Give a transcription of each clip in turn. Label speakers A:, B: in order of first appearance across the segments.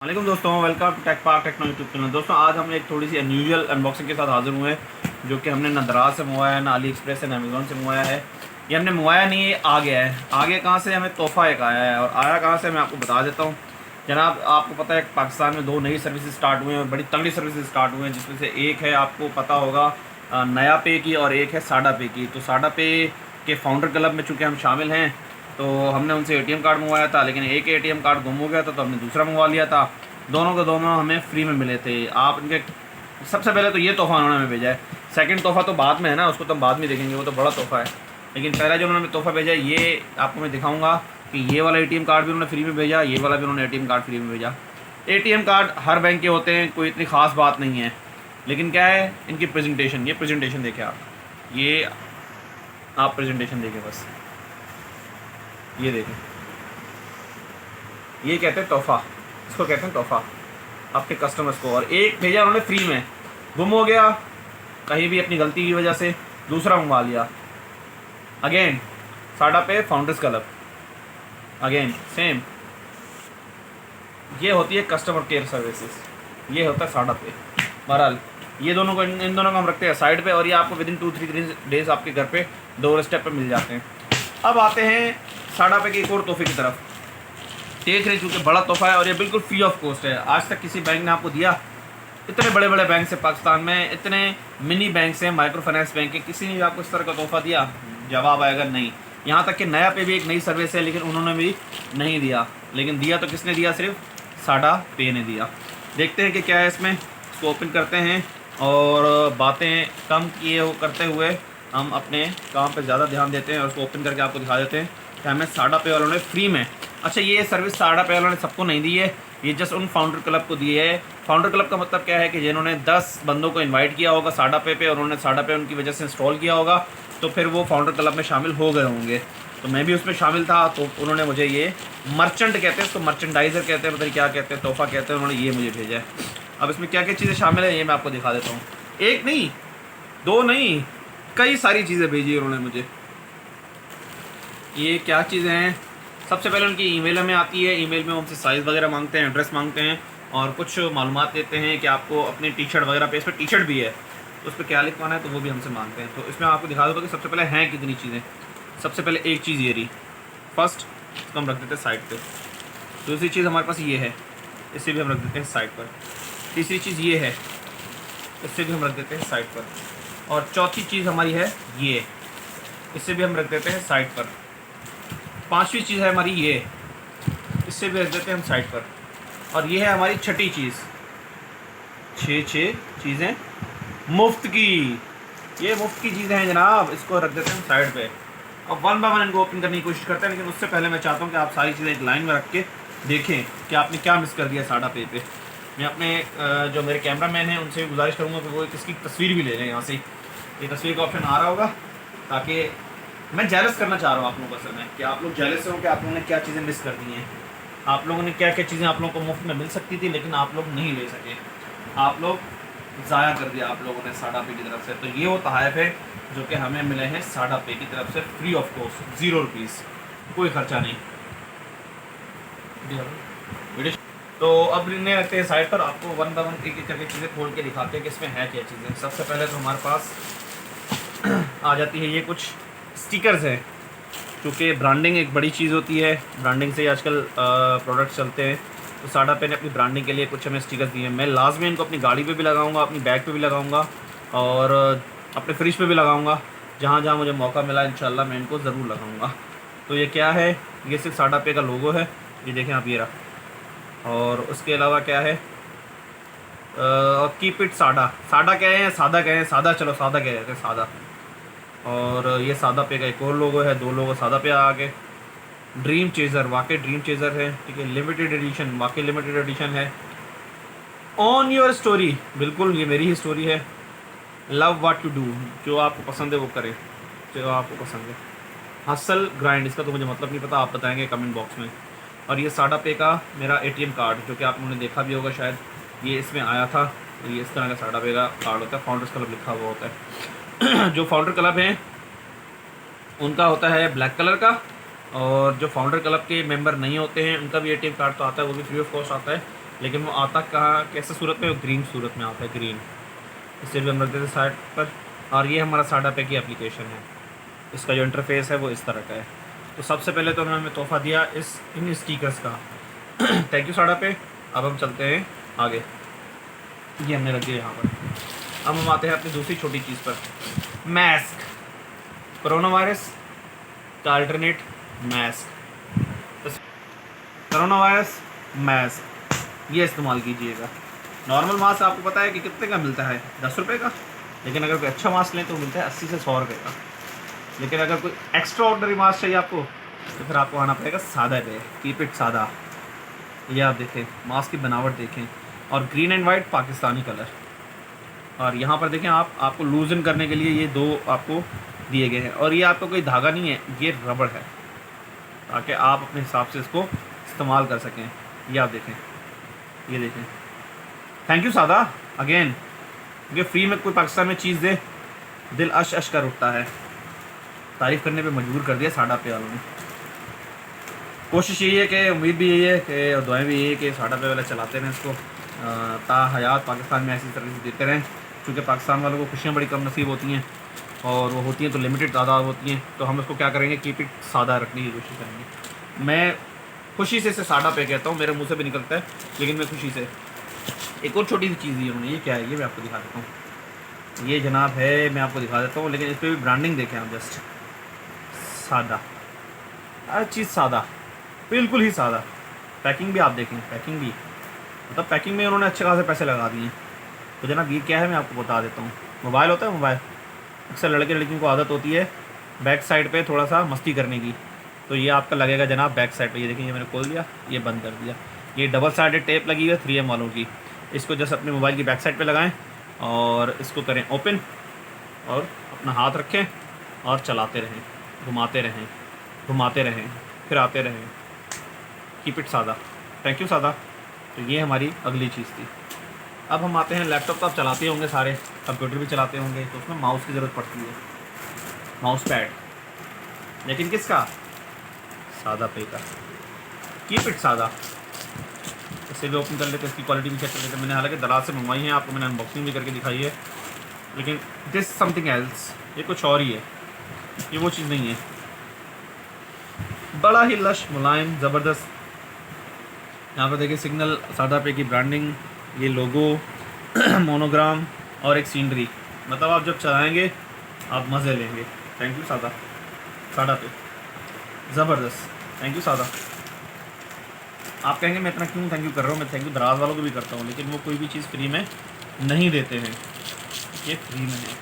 A: वालेकुम दोस्तों, welcome to tech park techno YouTube channel. दोस्तों आज हम एक थोड़ी सी अनयूजुअल अनबॉक्सिंग के साथ हाजिर हुए हैं, जो कि हमने ना दराज से मंगवाया है, ना अली एक्सप्रेस से, ना अमेज़ॉन से मंगवाया है। ये हमने मंगवाया नहीं, ये आ गया है। आगे कहाँ से हमें तोहफ़ा एक आया है, और आया कहाँ से मैं आपको बता देता हूँ। जनाब, आपको पता है पाकिस्तान में 2 नई सर्विसेज स्टार्ट हुए हैं, बड़ी तगड़ी सर्विसेज स्टार्ट हुए हैं, जिसमें से एक है, आपको पता होगा, नया पे की, और एक है साडा पे की। तो साडा पे के फाउंडर क्लब में चूँकि हम शामिल हैं, तो हमने उनसे एटीएम कार्ड मंगवाया था, लेकिन एक एटीएम कार्ड गुम हो गया था, तो हमने दूसरा मंगवा लिया था। दोनों के दोनों हमें फ्री में मिले थे। आप इनके सबसे पहले तो ये तोहफ़ा उन्होंने हमें भेजा है। सेकंड तोहफ़ा तो बाद में है ना, उसको तो हम बाद में देखेंगे, वो तो बड़ा तोहफ़ा है। लेकिन पहला जो उन्होंने तोहफ़ा भेजा है, ये आपको मैं दिखाऊंगा कि ये वाला एटीएम कार्ड भी उन्होंने फ्री में भेजा, ये वाला भी उन्होंने एटीएम कार्ड फ्री में भेजा। एटीएम कार्ड हर बैंक के होते हैं, कोई इतनी ख़ास बात नहीं है, लेकिन क्या है इनकी प्रेजेंटेशन। ये प्रेजेंटेशन देखें आप, ये आप प्रेजेंटेशन देखें बस, ये देखें, ये कहते हैं तोहफ़ा, इसको कहते हैं तोहफ़ा आपके कस्टमर्स को। और एक भेजा उन्होंने फ्री में, गुम हो गया कहीं भी अपनी गलती की वजह से, दूसरा मंगवा लिया। अगेन साडा पे फाउंडर्स क्लब, अगेन सेम। ये होती है कस्टमर केयर सर्विसेज, ये होता है साडा पे। बहरहाल ये दोनों को, इन दोनों को हम रखते हैं साइड पे, और ये आपको विदिन 2-3 डेज आपके घर पे डोर स्टेप पे मिल जाते हैं। अब आते हैं साडा पे के एक और तोहफे की तरफ। देख रहे चूँकि बड़ा तोहफा है, और ये बिल्कुल फ्री ऑफ कॉस्ट है। आज तक किसी बैंक ने आपको दिया? इतने बड़े बड़े बैंक से पाकिस्तान में, इतने मिनी बैंक से, माइक्रो फाइनेंस बैंक के, किसी ने भी आपको इस तरह का तोहफा दिया? जवाब आएगा नहीं। यहाँ तक कि नया पे भी एक नई सर्विस है, लेकिन उन्होंने भी नहीं दिया। लेकिन दिया तो किसने दिया? सिर्फ साडा पे ने दिया। देखते हैं कि क्या है इसमें, इसको ओपन करते हैं, और बातें कम किए हो करते हुए हम अपने काम पर ज़्यादा ध्यान देते हैं, और उसको ओपन करके आपको दिखा देते हैं कि हमें साडा पे वालों ने फ्री में। अच्छा, ये सर्विस साडा पे वालों ने सबको नहीं दी है, ये जस्ट उन फाउंडर क्लब को दी है। फाउंडर क्लब का मतलब क्या है कि जिन्होंने 10 बंदों को इनवाइट किया होगा साडा पे, और उन्होंने साडा पे उनकी वजह से इंस्टॉल किया होगा, तो फिर वो फाउंडर क्लब में शामिल हो गए होंगे। तो मैं भी उसमें शामिल था, तो उन्होंने मुझे ये मर्चेंट कहते हैं इसको, मर्चेंडाइज़र कहते हैं, मतलब क्या कहते हैं, तोहफ़ा कहते हैं, उन्होंने ये मुझे भेजा है। अब इसमें क्या क्या चीज़ें शामिल है, ये मैं आपको दिखा देता हूँ। एक नहीं, 2 नहीं, कई सारी चीज़ें भेजी है उन्होंने मुझे। ये क्या चीज़ें हैं? सबसे पहले उनकी ईमेल हमें आती है। ईमेल में हमसे साइज़ वगैरह मांगते हैं, एड्रेस मांगते हैं, और कुछ मालूमात देते हैं कि आपको अपनी टी शर्ट वगैरह पे, इस पर टी शर्ट भी है तो उस पर क्या लिखवाना है, तो वो भी हमसे मांगते हैं। तो इसमें आपको दिखा दूँगा कि सबसे पहले हैं कितनी चीज़ें। सबसे पहले एक चीज़ ये रही, फर्स्ट, इसको हम रख देते हैं साइड पर। दूसरी चीज़ हमारे पास ये है, इसे भी हम रख देते हैं साइड पर। तीसरी चीज़ ये है, इससे भी हम रख देते हैं साइड पर। और चौथी चीज़ हमारी है ये, इससे भी हम रख देते हैं साइड पर। पांचवी चीज़ है हमारी ये, इससे भी रख देते हैं हम साइड पर। और ये है हमारी छठी चीज़। 6 चीज़ें मुफ्त की, ये मुफ्त की चीज़ें हैं जनाब, इसको रख देते हैं हम साइड पे। अब 1 बाय 1 इनको ओपन करने की कोशिश करते हैं, लेकिन उससे पहले मैं चाहता हूँ कि आप सारी चीज़ें एक लाइन में रख के देखें कि आपने क्या मिस कर दिया साडा पे। मैं अपने जो मेरे कैमरा मैन हैं उनसे भी गुजारिश करूँगा कि वो इसकी तस्वीर भी ले लें यहाँ से। ये तस्वीर का ऑप्शन आ रहा होगा, ताकि मैं जेलस करना चाह रहा हूँ आप लोगों को, असल में कि आप लोग जेलस हो कि आप लोगों ने क्या चीज़ें मिस कर दी हैं। आप लोगों ने क्या क्या चीज़ें आप लोगों को मुफ्त में मिल सकती थी, लेकिन आप लोग नहीं ले सके, आप लोग ज़ाया कर दिया आप लोगों ने साडा पे की तरफ से। तो ये वो तोहफ़े है जो कि हमें मिले हैं साडा पे की तरफ से, फ्री ऑफ कॉस्ट, 0 रुपीज़, कोई ख़र्चा नहीं। तो अब इन्हें रखते हैं साइड पर। आपको 1 बाय 1 एक एक करके चीज़ें खोल के दिखाते हैं कि इसमें है क्या चीज़ें। सबसे पहले तो हमारे पास आ जाती है ये कुछ स्टिकर्स हैं, क्योंकि ब्रांडिंग एक बड़ी चीज़ होती है, ब्रांडिंग से ही आजकल प्रोडक्ट्स चलते हैं। तो साडा पे ने अपनी ब्रांडिंग के लिए कुछ हमें स्टिकर्स दिए हैं। मैं लाजमी इनको अपनी गाड़ी पे भी लगाऊंगा, अपनी बैग पे भी लगाऊंगा, और अपने फ्रिज पे भी लगाऊंगा। जहाँ जहाँ मुझे मौका मिला इंशाल्लाह मैं इनको ज़रूर लगाऊंगा। तो ये क्या है? ये सिर्फ साडा पे का लोगो है, ये देखें आप, ये रहा। और उसके अलावा क्या है? कीप इट साडा। साडा कह हैं, सादा कह हैं, सादा, चलो सादा कह देते हैं, सादा। और ये सादा पे का एक और लोगो है, 2 लोगो सादा पे आ गए। ड्रीम चेज़र, वाकई ड्रीम चेज़र है, ठीक है। लिमिटेड एडिशन, वाकई लिमिटेड एडिशन है। ऑन योर स्टोरी, बिल्कुल ये मेरी ही स्टोरी है। लव व्हाट यू डू, जो आपको पसंद है वो करें, जो आपको पसंद है। हसल ग्राइंड, इसका तो मुझे मतलब नहीं पता, आप बताएंगे कमेंट बॉक्स में। और ये साडा पे का मेरा एटीएम कार्ड, जो कि आप लोगों ने देखा भी होगा शायद, ये इसमें आया था। ये इस तरह का साडा पे का कार्ड होता है, फाउंडर्स क्लब लिखा हुआ होता है। जो फाउंडर क्लब हैं उनका होता है ब्लैक कलर का, और जो फाउंडर क्लब के मेंबर नहीं होते हैं उनका भी एटीएम कार्ड तो आता है, वो भी फ्री ऑफ कॉस्ट आता है। लेकिन वो आता कहाँ कैसे सूरत में, ग्रीन सूरत में आता है, ग्रीन। इसे भी हम रख देते साइड पर। और ये हमारा साडा पे की एप्लीकेशन है, इसका जो इंटरफेस है वो इस तरह का है। तो सबसे पहले तो उन्होंने हमें तोहफ़ा दिया इन स्टिकर्स का। थैंक यू साडा पे। अब हम चलते हैं आगे, ये हमने रख दिया यहाँ पर। अब हम आते हैं अपनी दूसरी छोटी चीज़ पर, मास्क। कोरोना वायरस का alternate mask. Corona virus mask ये इस्तेमाल कीजिएगा। नॉर्मल मास्क आपको पता है कि कितने का मिलता है, 10 रुपये का। लेकिन अगर कोई अच्छा मास्क लें तो मिलता है 80 से 100 रुपये का। लेकिन अगर कोई एक्स्ट्रा ऑर्डनरी मास्क चाहिए आपको, तो फिर आपको आना पड़ेगा सादा पे। कीप इट सादा। ये आप देखें, मास्क की बनावट देखें, और green and white Pakistani colour. और यहाँ पर देखें आपको लूजन करने के लिए ये 2 आपको दिए गए हैं। और ये आपका कोई धागा नहीं है, ये रबड़ है, ताकि आप अपने हिसाब से इसको इस्तेमाल कर सकें। ये आप देखें, ये देखें। थैंक यू सादा अगेन। ये फ्री में कोई पाकिस्तान में चीज़ दे, दिल अश अश कर उठता है। तारीफ़ करने पे मजबूर कर दिया साडा पे वालों ने। कोशिश यही है कि, उम्मीद भी यही है कि, और दुआएं भी यही है कि साडा पे वाले चलाते रहें इसको, ता हयात पाकिस्तान में ऐसी सर्विस देते रहें। क्योंकि पाकिस्तान वालों को खुशियाँ बड़ी कम नसीब होती हैं, और वो होती हैं तो लिमिटेड तादाद होती हैं। तो हम इसको क्या करेंगे, कीप इट सादा रखने की कोशिश करेंगे। मैं खुशी से इसे साडा पे कहता हूँ, मेरे मुँह से भी निकलता है, लेकिन मैं खुशी से। एक और छोटी सी चीज़ दी उन्होंने, ये क्या है, ये मैं आपको दिखा देता हूँ। ये जनाब है, मैं आपको दिखा देता हूँ, लेकिन इस पर भी ब्रांडिंग देखें आप, जस्ट सादा, हर चीज़ सादा, बिल्कुल ही सादा। पैकिंग भी आप देखें, पैकिंग भी, मतलब पैकिंग में उन्होंने अच्छे खासे पैसे लगा दिए। तो जनाब ये क्या है, मैं आपको बता देता हूँ। मोबाइल होता है, मोबाइल अक्सर लड़के लड़कियों को आदत होती है बैक साइड पे थोड़ा सा मस्ती करने की। तो ये आपका लगेगा जनाब बैक साइड पे। ये देखिए, ये मैंने खोल दिया, ये बंद कर दिया। ये डबल साइडेड टेप लगी हुई है 3M वालों की। इसको जस्ट अपने मोबाइल की बैक साइड पे लगाएं और इसको करें ओपन, और अपना हाथ रखें और चलाते रहें, घुमाते रहें, घुमाते रहें, फिर आते रहें। कीप इट सादा। थैंक यू सादा। तो ये हमारी अगली चीज़ थी। अब हम आते हैं, लैपटॉप तो आप चलाते होंगे सारे, कंप्यूटर भी चलाते होंगे, तो उसमें माउस की ज़रूरत पड़ती है, माउस पैड। लेकिन किसका, सादा पे का। कीप इट सादा। इसे भी ओपन कर लेते, इसकी क्वालिटी भी चेक कर लेते। मैंने हालांकि दराज से मंगवाई है, आपको मैंने अनबॉक्सिंग भी करके दिखाई है, लेकिन दिस समथिंग एल्स, ये कुछ और ही है, ये वो चीज़ नहीं है। बड़ा ही लश, मुलायम, ज़बरदस्त। यहाँ पर देखिए सिग्नल सादा पे की ब्रांडिंग, ये लोगो, मोनोग्राम और एक सीनरी। मतलब आप जब चलाएँगे आप मज़े लेंगे। थैंक यू सादा, सादा पे ज़बरदस्त। थैंक यू सादा। आप कहेंगे मैं इतना क्यों थैंक यू कर रहा हूँ, मैं थैंक यू दराज वालों को भी करता हूँ, लेकिन वो कोई भी चीज़ फ्री में नहीं देते हैं। ये फ्री में है,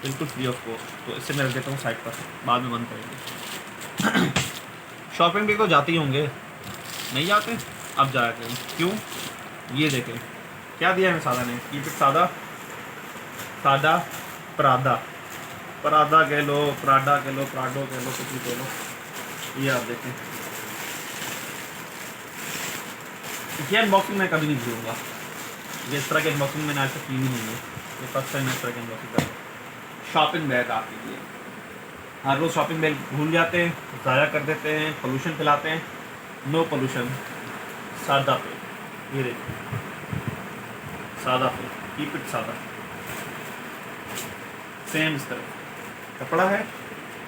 A: बिल्कुल फ्री ऑफ कॉस्ट। तो इससे मैं रख देता हूँ साइड पर, बाद में बंद करेंगे। शॉपिंग भी तो जाते ही होंगे, नहीं जाते? अब जाते हैं, क्यों? ये देखें क्या दिया है सादा ने। कीप इट सादा, सादा परादा, परादा कह लो, पराडा कह लो, पराडो कह लो, कुछ भी कह लो। ये आप देखें, ये अनबॉक्सिंग मैं कभी नहीं भूलूँगा। ये इस तरह की अनबॉक्सिंग मैंने आज तक की भी नहीं है, ये फर्स्ट टाइम मैं इस तरह की अनबॉक्सिंग कर रहा हूँ। शॉपिंग बैग आपके लिए, हर रोज़ शॉपिंग बैग भूल जाते हैं, ज़ाया कर देते हैं, पोल्यूशन फैलाते हैं। नो पोल्यूशन, सादा पे। ये देखिए सादा पे, कीप इट सादा। सेम इस तरह कपड़ा है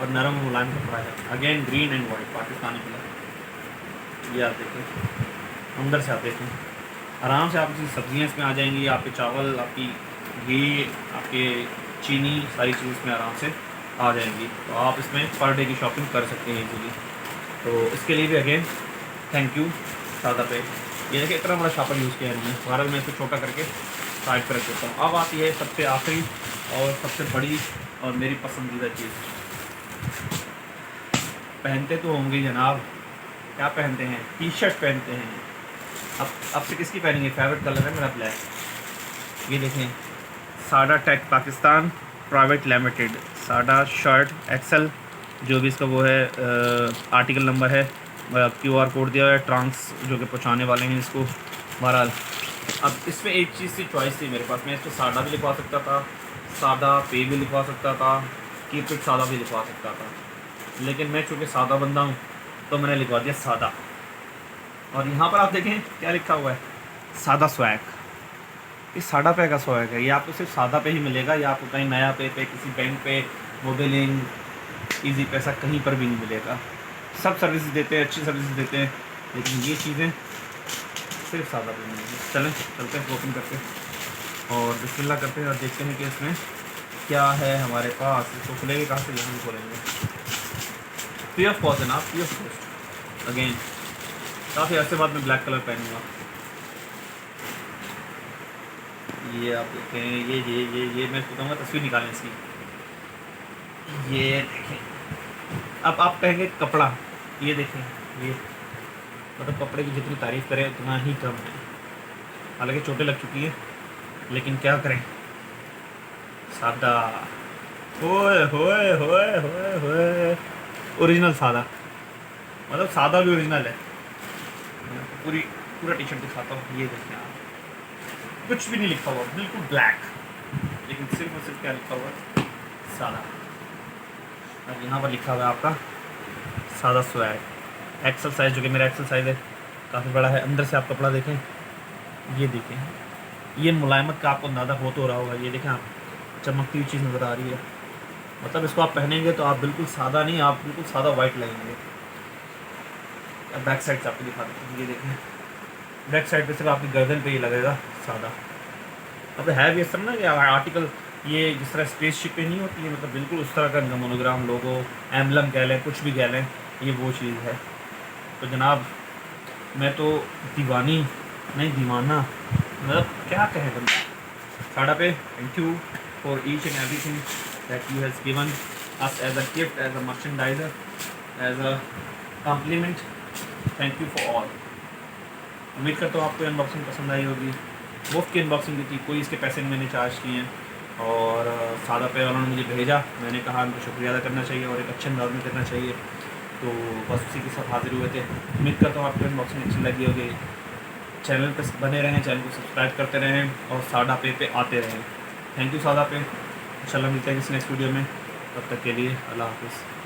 A: और नरम मुलायम कपड़ा है। Again green and white Pakistani colour. ये आप देखिए, अंदर से आप देखें, आराम से आपकी सब्जियां इसमें आ जाएंगी, आपके चावल, आपकी घी, आपके चीनी, सारी चीज़ इसमें आराम से आ जाएंगी। तो आप इसमें पर डे की शॉपिंग कर सकते हैं इजीली। तो इसके लिए भी अगेन थैंक यू सादा पे। ये देखिए इतना बड़ा शॉपर यूज़ किया है इन्होंने। भारत में इसको छोटा करके साइड पर रख देता हूँ। अब आती है सबसे आखिरी और सबसे बड़ी और मेरी पसंदीदा चीज़। पहनते तो होंगे जनाब, क्या पहनते हैं, टी शर्ट पहनते हैं। अब से किसकी पहनेंगे, फेवरेट कलर है मेरा ब्लैक। ये देखें, साडा टेक पाकिस्तान प्राइवेट लिमिटेड, साडा शर्ट एक्सेल, जो भी इसका वो है आर्टिकल नंबर है, QR कोड दिया है, ट्रांस जो कि पहुँचाने वाले हैं इसको। बहरहाल अब इसमें एक चीज़ की चॉइस थी मेरे पास, मैं इस पर साडा भी लिखवा सकता था, सादा पे भी लिखवा सकता था, कीप इट सादा भी लिखवा सकता था, लेकिन मैं चूँकि सादा बंदा हूँ तो मैंने लिखवा दिया सादा। और यहाँ पर आप देखें क्या लिखा हुआ है, सादा स्वैग, ये सादा पे का स्वैग है। ये आपको सिर्फ सादा पे ही मिलेगा, या आपको कहीं नया पे किसी बैंक पे, मोबिलिंग, इजी पैसा, कहीं पर भी नहीं मिलेगा। सब सर्विस देते हैं, अच्छी सर्विस देते हैं, लेकिन ये चीज़ें सिर्फ सादा पे मिलेंगी। चलें चलते हैं, ओपन करते हैं और बिस्मिल्लाह करते हैं और देखते हैं कि इसमें क्या है हमारे पास। इसको खुलेंगे कहाँ से? यहाँ खोलेंगे। फ्री ऑफ कॉस्ट है ना, फ्री ऑफ कॉस्ट। अगेन काफ़ी अर्से बाद मैं ब्लैक कलर पहनूँगा। ये आप देखें, ये मैं बताऊँगा, तस्वीर निकालें इसकी। ये देखें, अब आप कहेंगे कपड़ा, ये देखें, ये मतलब कपड़े की जितनी तारीफ़ करें उतना ही कम है। हालांकि चोटें लग चुकी है, लेकिन क्या करें, सादा, होए होए होए होए होए, ओरिजिनल सादा, मतलब सादा भी ओरिजिनल है। पूरा टी शर्ट दिखाता हूँ। ये देखिए आप, कुछ भी नहीं लिखा हुआ, बिल्कुल ब्लैक, लेकिन सिर्फ और सिर्फ क्या लिखा हुआ है, सादा। अब यहाँ पर लिखा हुआ है आपका सादा स्वैग, एक्सल साइज़, जो कि मेरा एक्सल साइज़ है, काफ़ी बड़ा है। अंदर से आप कपड़ा देखें, ये देखें, ये मुलायमत का आपको अंदाज़ा हो तो रहा होगा। ये देखें आप, चमकती हुई चीज़ नज़र आ रही है, मतलब इसको आप पहनेंगे तो आप बिल्कुल सादा नहीं, आप बिल्कुल सादा वाइट लगेंगे। बैक साइड से आपको दिखा देते हैं, ये देखें, बैक साइड पे सिर्फ आपकी गर्दन पे ही लगेगा सादा। अब है भी इस तरह ना कि आर्टिकल, ये जिस तरह स्पेसशिप पे नहीं होती है, मतलब बिल्कुल उस तरह का मोनोग्राम, लोगो, एम्बलम कह लें, कुछ भी कह लें, ये वो चीज़ है। तो जनाब मैं तो दीवानी नहीं, दीवाना, मतलब क्या कहें बंदा। साड़ा पे thank you for each and everything that you has given us as a gift, as a merchandiser, as a compliment. Thank you for all. उम्मीद करता हूँ आपको अनबॉक्सिंग पसंद आई होगी। मुफ्त की अनबॉक्सिंग की थी, कोई इसके पैसे नहीं मैंने चार्ज किए हैं, और सादा पे वालों ने मुझे भेजा, मैंने कहा उनको शुक्रिया अदा करना चाहिए और एक अच्छे अंदाज में करना चाहिए, तो बस उसी के साथ हाजिर हुए थे। उम्मीद करता हूँ आपको अनबॉक्सिंग अच्छी लगी होगी। चैनल पर बने रहें, चैनल को सब्सक्राइब करते रहें और सादा पे आते रहें। थैंक यू सादा पे। इंशाल्लाह मिलते हैं किसी नेक्स्ट वीडियो में, तब तक के लिए अल्लाह हाफ़िज़।